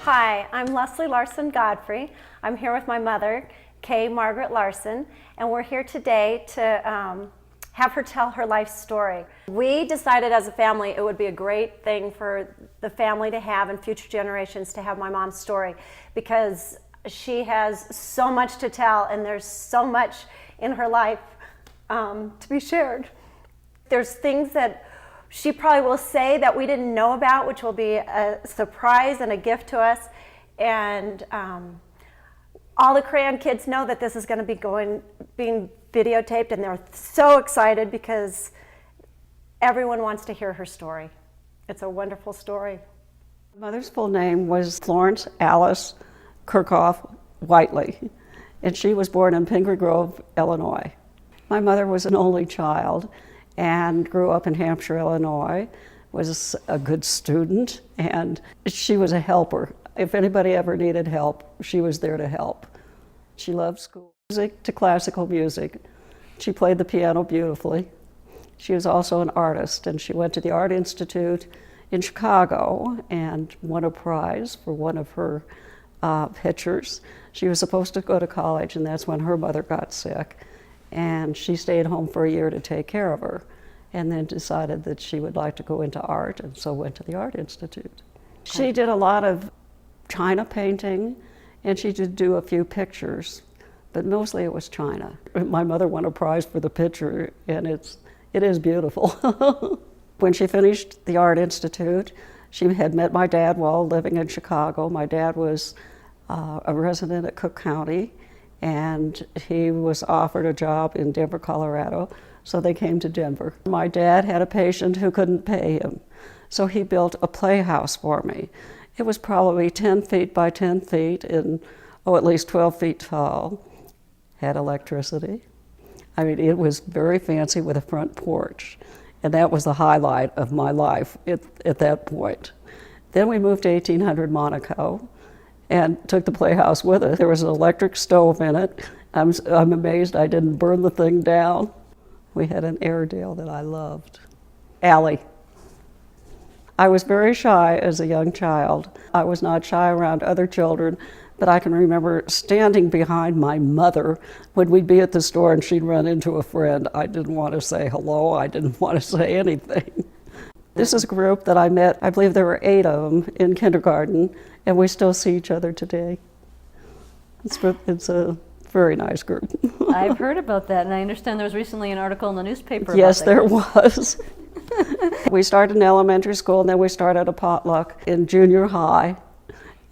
Hi, I'm Lesli Larson Godfrey. I'm here with my mother, Kay Margaret Larson, and we're here today to have her tell her life story. We decided as a family it would be a great thing for the family to have and future generations to have my mom's story, because she has so much to tell and there's so much in her life to be shared. There's things that she probably will say that we didn't know about, which will be a surprise and a gift to us. And all the Crayon kids know that this is going to be being videotaped, and they're so excited because everyone wants to hear her story. It's a wonderful story. My mother's full name was Florence Alice Kirkhoff Whiteley, and she was born in Pingree Grove, Illinois. My mother was an only child and grew up in Hampshire, Illinois, was a good student, and she was a helper. If anybody ever needed help, she was there to help. She loved school, music to classical music. She played the piano beautifully. She was also an artist, and she went to the Art Institute in Chicago and won a prize for one of her pictures. She was supposed to go to college, and that's when her mother got sick. And she stayed home for a year to take care of her, and then decided that she would like to go into art, and so went to the Art Institute. She did a lot of China painting, and she did do a few pictures, but mostly it was China. My mother won a prize for the picture, and it is beautiful. When she finished the Art Institute, she had met my dad while living in Chicago. My dad was a resident at Cook County, and he was offered a job in Denver, Colorado, so they came to Denver. My dad had a patient who couldn't pay him, so he built a playhouse for me. It was probably 10 feet by 10 feet and, at least 12 feet tall. Had electricity. I mean, it was very fancy with a front porch, and that was the highlight of my life at that point. Then we moved to 1800 Monaco, and took the playhouse with us. There was an electric stove in it. I'm amazed I didn't burn the thing down. We had an Airedale that I loved. Allie. I was very shy as a young child. I was not shy around other children, but I can remember standing behind my mother when we'd be at the store and she'd run into a friend. I didn't want to say hello. I didn't want to say anything. This is a group that I met, I believe there were 8 of them in kindergarten, and we still see each other today. It's a very nice group. I've heard about that, and I understand there was recently an article in the newspaper Yes, about that. there was. We started in elementary school, and then we started a potluck in junior high,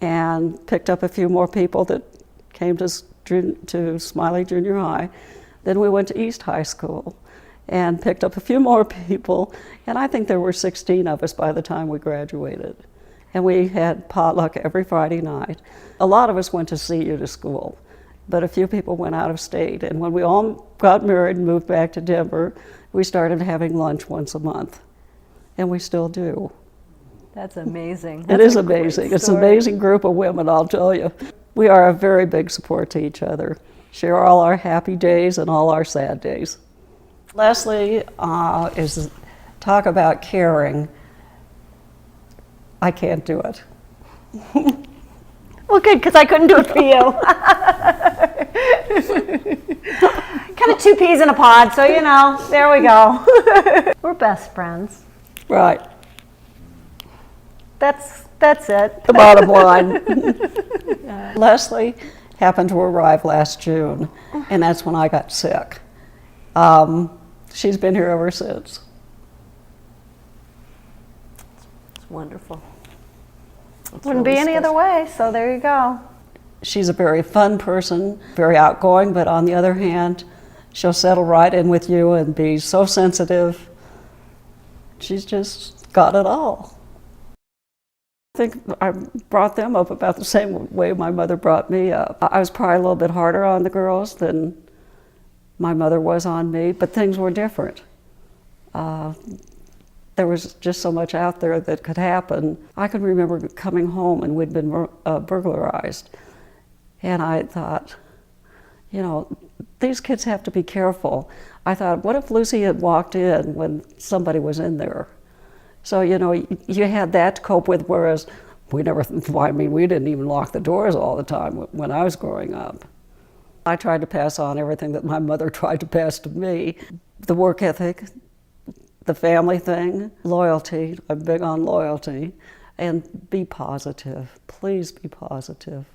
and picked up a few more people that came to Smiley Junior High. Then we went to East High School, and picked up a few more people, and I think there were 16 of us by the time we graduated. And we had potluck every Friday night. A lot of us went to CU to school, but a few people went out of state. And when we all got married and moved back to Denver, we started having lunch once a month, and we still do. That's amazing. It is amazing. It's an amazing group of women, I'll tell you. We are a very big support to each other. Share all our happy days and all our sad days. Lesli talk about caring. I can't do it. Well, good, because I couldn't do it for you. Kind of 2 peas in a pod, so there we go. We're best friends. Right. That's it. The bottom line. Lesli happened to arrive last June, and that's when I got sick. She's been here ever since. It's wonderful. Wouldn't be any other way, so there you go. She's a very fun person, very outgoing, but on the other hand, she'll settle right in with you and be so sensitive. She's just got it all. I think I brought them up about the same way my mother brought me up. I was probably a little bit harder on the girls than my mother was on me, but things were different. There was just so much out there that could happen. I can remember coming home and we'd been burglarized. And I thought, these kids have to be careful. I thought, what if Lucy had walked in when somebody was in there? So, you had that to cope with, whereas We never, I mean, we didn't even lock the doors all the time when I was growing up. I tried to pass on everything that my mother tried to pass to me. The work ethic, the family thing, loyalty. I'm big on loyalty. And be positive. Please be positive.